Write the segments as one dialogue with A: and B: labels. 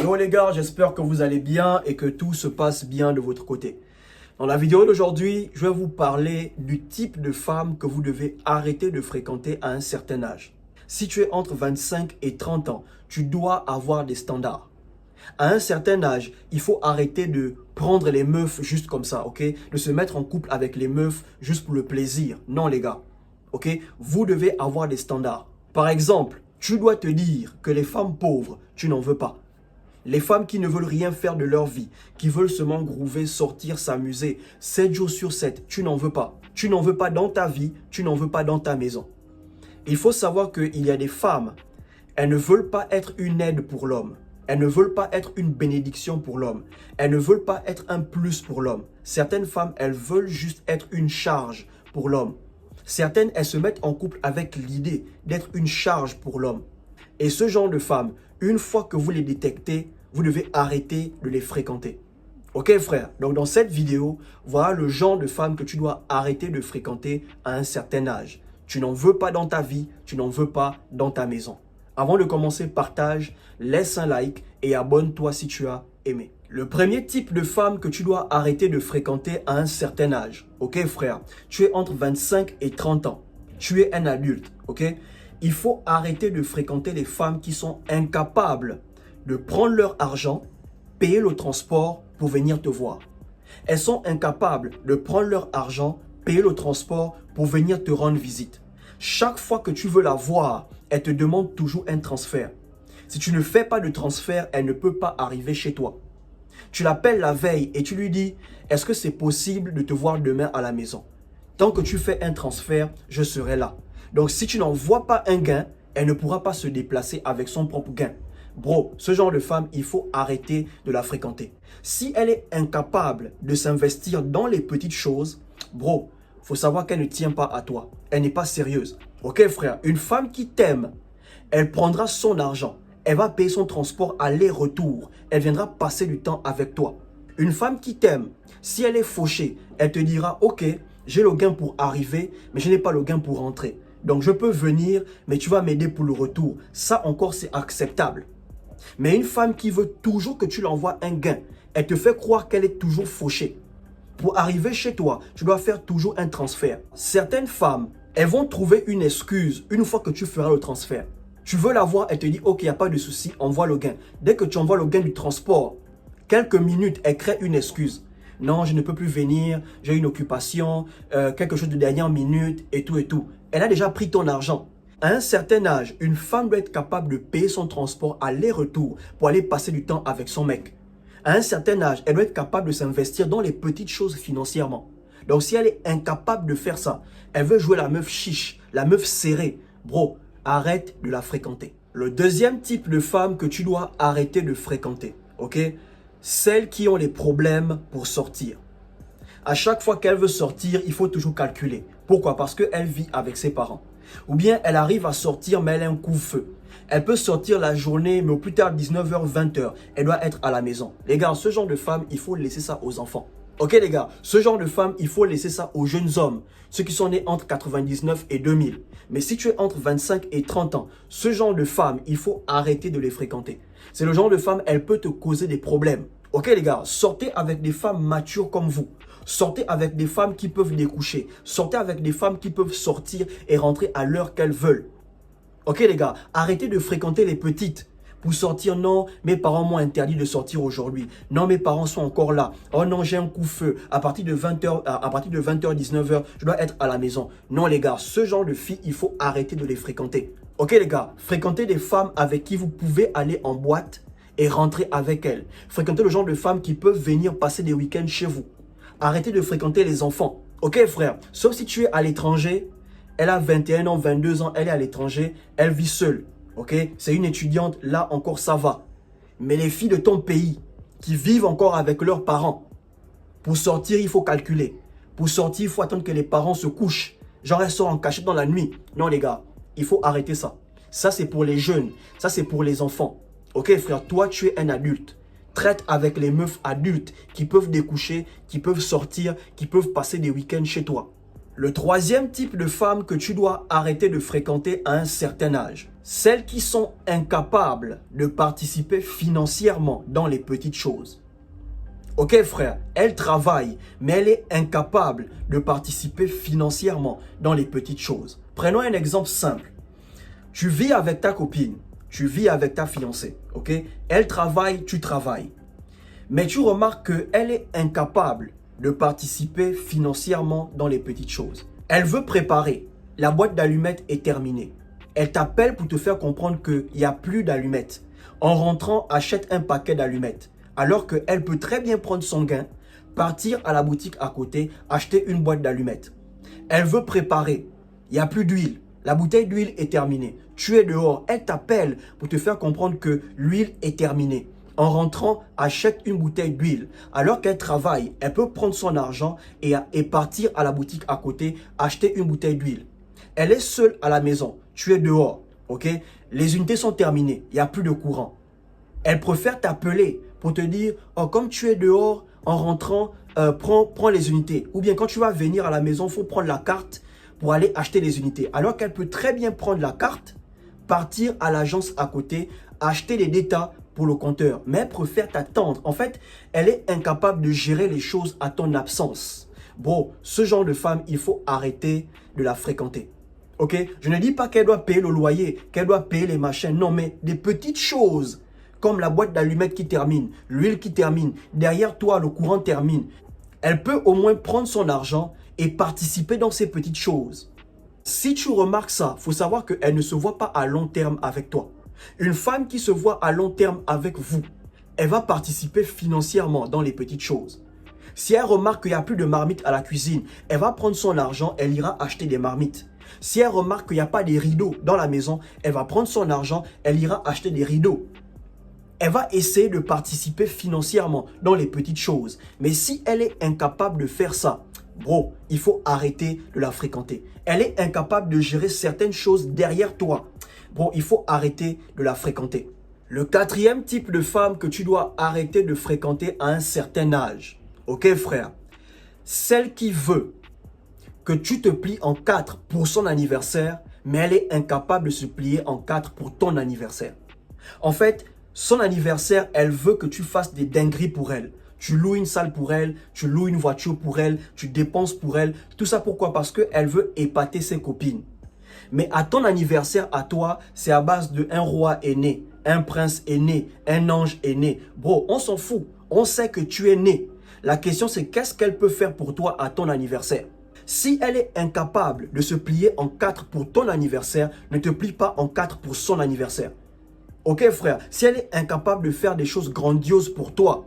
A: Yo les gars, j'espère que vous allez bien et que tout se passe bien de votre côté. Dans la vidéo d'aujourd'hui, je vais vous parler du type de femme que vous devez arrêter de fréquenter à un certain âge. Si tu es entre 25 et 30 ans, tu dois avoir des standards. À un certain âge, il faut arrêter de prendre les meufs juste comme ça, ok? De se mettre en couple avec les meufs juste pour le plaisir. Non les gars, ok? Vous devez avoir des standards. Par exemple, tu dois te dire que les femmes pauvres, tu n'en veux pas. Les femmes qui ne veulent rien faire de leur vie, qui veulent seulement groover, sortir, s'amuser, 7 jours sur 7, tu n'en veux pas. Tu n'en veux pas dans ta vie, tu n'en veux pas dans ta maison. Il faut savoir qu'il y a des femmes, elles ne veulent pas être une aide pour l'homme. Elles ne veulent pas être une bénédiction pour l'homme. Elles ne veulent pas être un plus pour l'homme. Certaines femmes, elles veulent juste être une charge pour l'homme. Certaines, elles se mettent en couple avec l'idée d'être une charge pour l'homme. Et ce genre de femmes, une fois que vous les détectez, vous devez arrêter de les fréquenter. Ok frère, donc dans cette vidéo, voilà le genre de femmes que tu dois arrêter de fréquenter à un certain âge. Tu n'en veux pas dans ta vie, tu n'en veux pas dans ta maison. Avant de commencer, partage, laisse un like et abonne-toi si tu as aimé. Le premier type de femme que tu dois arrêter de fréquenter à un certain âge. Ok frère, tu es entre 25 et 30 ans. Tu es un adulte, ok? Il faut arrêter de fréquenter les femmes qui sont incapables de prendre leur argent, payer le transport pour venir te voir. Elles sont incapables de prendre leur argent, payer le transport pour venir te rendre visite. Chaque fois que tu veux la voir, elle te demande toujours un transfert. Si tu ne fais pas de transfert, elle ne peut pas arriver chez toi. Tu l'appelles la veille et tu lui dis, est-ce que c'est possible de te voir demain à la maison? Tant que tu fais un transfert, je serai là. Donc, si tu n'envoies pas un gain, elle ne pourra pas se déplacer avec son propre gain. Bro, ce genre de femme, il faut arrêter de la fréquenter. Si elle est incapable de s'investir dans les petites choses, bro, faut savoir qu'elle ne tient pas à toi. Elle n'est pas sérieuse. Ok frère, une femme qui t'aime, elle prendra son argent. Elle va payer son transport aller-retour. Elle viendra passer du temps avec toi. Une femme qui t'aime, si elle est fauchée, elle te dira, ok, j'ai le gain pour arriver, mais je n'ai pas le gain pour rentrer. Donc, je peux venir, mais tu vas m'aider pour le retour. Ça encore, c'est acceptable. Mais une femme qui veut toujours que tu l'envoies un gain, elle te fait croire qu'elle est toujours fauchée. Pour arriver chez toi, tu dois faire toujours un transfert. Certaines femmes, elles vont trouver une excuse une fois que tu feras le transfert. Tu veux la voir, elle te dit, ok, il n'y a pas de souci, envoie le gain. Dès que tu envoies le gain du transport, quelques minutes, elle crée une excuse. Non, je ne peux plus venir, j'ai une occupation, quelque chose de dernière minute et tout et tout. Elle a déjà pris ton argent. À un certain âge, une femme doit être capable de payer son transport aller-retour pour aller passer du temps avec son mec. À un certain âge, elle doit être capable de s'investir dans les petites choses financièrement. Donc si elle est incapable de faire ça, elle veut jouer la meuf chiche, la meuf serrée. Bro, arrête de la fréquenter. Le deuxième type de femme que tu dois arrêter de fréquenter, ok? Celles qui ont les problèmes pour sortir. À chaque fois qu'elle veut sortir, il faut toujours calculer. Pourquoi? Parce qu'elle vit avec ses parents. Ou bien elle arrive à sortir, mais elle a un couvre-feu. Elle peut sortir la journée, mais au plus tard 19h, 20h, elle doit être à la maison. Les gars, ce genre de femme, il faut laisser ça aux enfants. Ok les gars, ce genre de femme, il faut laisser ça aux jeunes hommes. Ceux qui sont nés entre 99 et 2000. Mais si tu es entre 25 et 30 ans, ce genre de femme, il faut arrêter de les fréquenter. C'est le genre de femme, elle peut te causer des problèmes. Ok les gars, sortez avec des femmes matures comme vous. Sortez avec des femmes qui peuvent découcher. Sortez avec des femmes qui peuvent sortir et rentrer à l'heure qu'elles veulent. Ok les gars, arrêtez de fréquenter les petites. Pour sortir, non, mes parents m'ont interdit de sortir aujourd'hui. Non, mes parents sont encore là. Oh non, j'ai un coup-feu. À partir de 20h, 19h, je dois être à la maison. Non les gars, ce genre de filles, il faut arrêter de les fréquenter. Ok les gars, fréquentez des femmes avec qui vous pouvez aller en boîte et rentrer avec elles. Fréquentez le genre de femmes qui peuvent venir passer des week-ends chez vous. Arrêtez de fréquenter les enfants. Ok frère, sauf si tu es à l'étranger, elle a 21 ans, 22 ans, elle est à l'étranger, elle vit seule. Ok, c'est une étudiante, là encore ça va. Mais les filles de ton pays qui vivent encore avec leurs parents, pour sortir, il faut calculer. Pour sortir, il faut attendre que les parents se couchent. Genre, elles sortent en cachette dans la nuit. Non les gars, il faut arrêter ça. Ça c'est pour les jeunes, ça c'est pour les enfants. Ok frère, toi tu es un adulte. Traite avec les meufs adultes qui peuvent découcher, qui peuvent sortir, qui peuvent passer des week-ends chez toi. Le troisième type de femmes que tu dois arrêter de fréquenter à un certain âge, celles qui sont incapables de participer financièrement dans les petites choses. Ok frère, elle travaille, mais elle est incapable de participer financièrement dans les petites choses. Prenons un exemple simple. Tu vis avec ta copine, tu vis avec ta fiancée, ok? Elle travaille, tu travailles. Mais tu remarques qu'elle est incapable de participer financièrement dans les petites choses. Elle veut préparer. La boîte d'allumettes est terminée. Elle t'appelle pour te faire comprendre qu'il n'y a plus d'allumettes. En rentrant, achète un paquet d'allumettes. Alors qu'elle peut très bien prendre son gain, partir à la boutique à côté, acheter une boîte d'allumettes. Elle veut préparer. Il n'y a plus d'huile. La bouteille d'huile est terminée. Tu es dehors. Elle t'appelle pour te faire comprendre que l'huile est terminée. En rentrant, achète une bouteille d'huile. Alors qu'elle travaille, elle peut prendre son argent et partir à la boutique à côté, acheter une bouteille d'huile. Elle est seule à la maison. Tu es dehors. Ok? Les unités sont terminées. Il n'y a plus de courant. Elle préfère t'appeler pour te dire, oh, comme tu es dehors, en rentrant, prends les unités. Ou bien quand tu vas venir à la maison, il faut prendre la carte pour aller acheter les unités. Alors qu'elle peut très bien prendre la carte, partir à l'agence à côté, acheter les détails pour le compteur. Mais elle préfère t'attendre. En fait, elle est incapable de gérer les choses à ton absence. Bon, ce genre de femme, il faut arrêter de la fréquenter. Ok? Je ne dis pas qu'elle doit payer le loyer, qu'elle doit payer les machins. Non, mais des petites choses comme la boîte d'allumettes qui termine, l'huile qui termine, derrière toi, le courant termine. Elle peut au moins prendre son argent et participer dans ces petites choses. Si tu remarques ça, il faut savoir qu'elle ne se voit pas à long terme avec toi. Une femme qui se voit à long terme avec vous, elle va participer financièrement dans les petites choses. Si elle remarque qu'il n'y a plus de marmites à la cuisine, elle va prendre son argent, elle ira acheter des marmites. Si elle remarque qu'il n'y a pas de rideaux dans la maison, elle va prendre son argent, elle ira acheter des rideaux. Elle va essayer de participer financièrement dans les petites choses. Mais si elle est incapable de faire ça, bro, il faut arrêter de la fréquenter. Elle est incapable de gérer certaines choses derrière toi. Bon, il faut arrêter de la fréquenter. Le quatrième type de femme que tu dois arrêter de fréquenter à un certain âge. Ok frère? Celle qui veut que tu te plies en 4 pour son anniversaire, mais elle est incapable de se plier en 4 pour ton anniversaire. En fait, son anniversaire, elle veut que tu fasses des dingueries pour elle. Tu loues une salle pour elle, tu loues une voiture pour elle, tu dépenses pour elle. Tout ça pourquoi? Parce qu'elle veut épater ses copines. Mais à ton anniversaire, à toi, c'est à base de un roi est né, un prince est né, un ange est né. Bro, on s'en fout. On sait que tu es né. La question, c'est qu'est-ce qu'elle peut faire pour toi à ton anniversaire? Si elle est incapable de se plier en 4 pour ton anniversaire, ne te plie pas en 4 pour son anniversaire. Ok frère, si elle est incapable de faire des choses grandioses pour toi,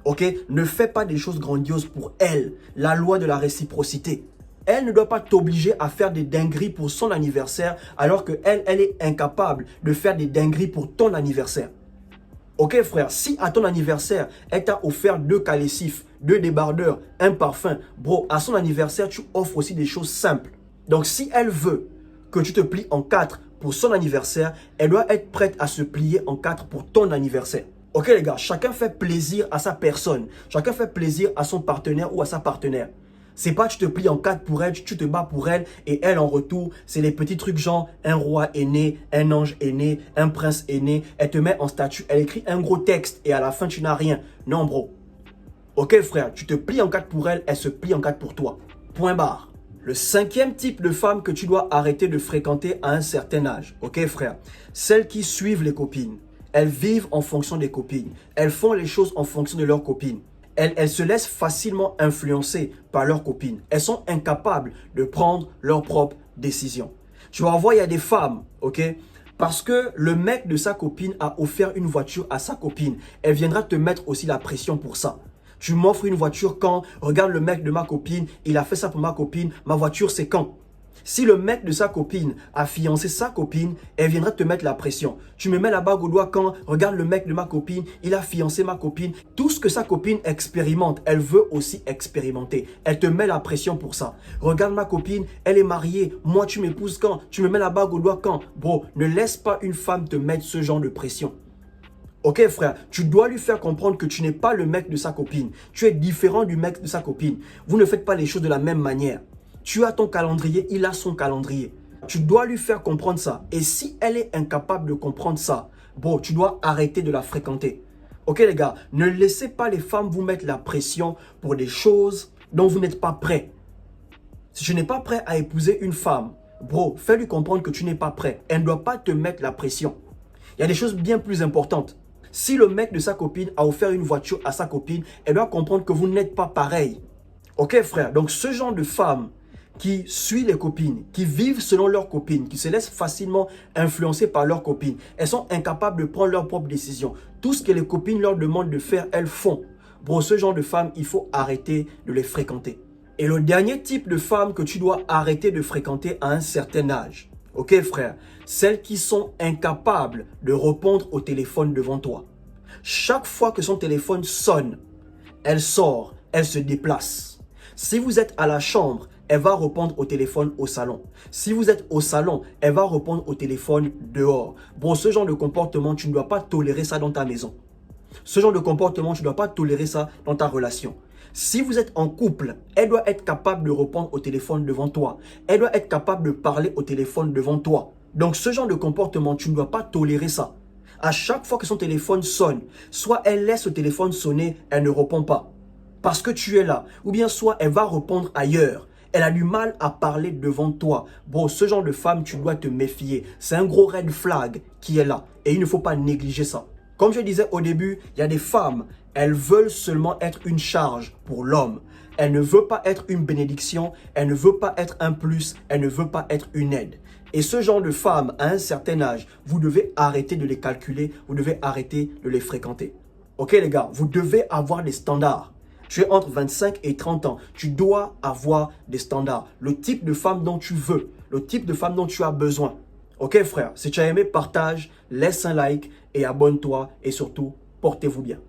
A: ok, ne fais pas des choses grandioses pour elle. La loi de la réciprocité. Elle ne doit pas t'obliger à faire des dingueries pour son anniversaire alors qu'elle, elle est incapable de faire des dingueries pour ton anniversaire. Ok frère, si à ton anniversaire, elle t'a offert 2 calcifs, 2 débardeurs, un parfum, bro, à son anniversaire, tu offres aussi des choses simples. Donc si elle veut que tu te plies en 4 pour son anniversaire, elle doit être prête à se plier en 4 pour ton anniversaire. Ok les gars, chacun fait plaisir à sa personne. Chacun fait plaisir à son partenaire ou à sa partenaire. C'est pas tu te plies en 4 pour elle, tu te bats pour elle et elle en retour, c'est les petits trucs genre un roi est né, un ange est né, un prince est né. Elle te met en statue, elle écrit un gros texte et à la fin tu n'as rien. Non bro. Ok frère, tu te plies en 4 pour elle, elle se plie en 4 pour toi. Point barre. Le 5e type de femme que tu dois arrêter de fréquenter à un certain âge. Ok frère, celles qui suivent les copines. Elles vivent en fonction des copines. Elles font les choses en fonction de leurs copines. Elles se laissent facilement influencer par leurs copines. Elles sont incapables de prendre leurs propres décisions. Tu vas voir, il y a des femmes, ok? Parce que le mec de sa copine a offert une voiture à sa copine. Elle viendra te mettre aussi la pression pour ça. Tu m'offres une voiture quand? Regarde le mec de ma copine, il a fait ça pour ma copine. Ma voiture, c'est quand? Si le mec de sa copine a fiancé sa copine, elle viendra te mettre la pression. Tu me mets la bague au doigt quand? Regarde le mec de ma copine, il a fiancé ma copine. Tout ce que sa copine expérimente, elle veut aussi expérimenter. Elle te met la pression pour ça. Regarde ma copine, elle est mariée. Moi, tu m'épouses quand? Tu me mets la bague au doigt quand? Bro, ne laisse pas une femme te mettre ce genre de pression. Ok frère, tu dois lui faire comprendre que tu n'es pas le mec de sa copine. Tu es différent du mec de sa copine. Vous ne faites pas les choses de la même manière. Tu as ton calendrier, il a son calendrier. Tu dois lui faire comprendre ça. Et si elle est incapable de comprendre ça, bon, tu dois arrêter de la fréquenter. Ok les gars, ne laissez pas les femmes vous mettre la pression pour des choses dont vous n'êtes pas prêt. Si tu n'es pas prêt à épouser une femme, bro, fais-lui comprendre que tu n'es pas prêt. Elle ne doit pas te mettre la pression. Il y a des choses bien plus importantes. Si le mec de sa copine a offert une voiture à sa copine, elle doit comprendre que vous n'êtes pas pareil. Ok frère, donc ce genre de femme qui suit les copines, qui vivent selon leurs copines, qui se laissent facilement influencer par leurs copines, elles sont incapables de prendre leurs propres décisions. Tout ce que les copines leur demandent de faire, elles font. Bro, ce genre de femmes, il faut arrêter de les fréquenter. Et le dernier type de femme que tu dois arrêter de fréquenter à un certain âge, ok frère, celles qui sont incapables de répondre au téléphone devant toi. Chaque fois que son téléphone sonne, elle sort, elle se déplace. Si vous êtes à la chambre, elle va répondre au téléphone au salon. Si vous êtes au salon, elle va répondre au téléphone dehors. Bon, ce genre de comportement, tu ne dois pas tolérer ça dans ta maison. Ce genre de comportement, tu ne dois pas tolérer ça dans ta relation. Si vous êtes en couple, elle doit être capable de répondre au téléphone devant toi. Elle doit être capable de parler au téléphone devant toi. Donc, ce genre de comportement, tu ne dois pas tolérer ça. À chaque fois que son téléphone sonne, soit elle laisse le téléphone sonner, elle ne répond pas parce que tu es là. Ou bien soit elle va répondre ailleurs. Elle a du mal à parler devant toi. Bon, ce genre de femme, tu dois te méfier. C'est un gros red flag qui est là. Et il ne faut pas négliger ça. Comme je disais au début, il y a des femmes, elles veulent seulement être une charge pour l'homme. Elle ne veut pas être une bénédiction, elle ne veut pas être un plus, elle ne veut pas être une aide. Et ce genre de femmes, à un certain âge, vous devez arrêter de les calculer, vous devez arrêter de les fréquenter. Ok les gars, vous devez avoir des standards. Tu es entre 25 et 30 ans. Tu dois avoir des standards. Le type de femme dont tu veux. Le type de femme dont tu as besoin. Ok frère, si tu as aimé, partage, laisse un like et abonne-toi. Et surtout, portez-vous bien.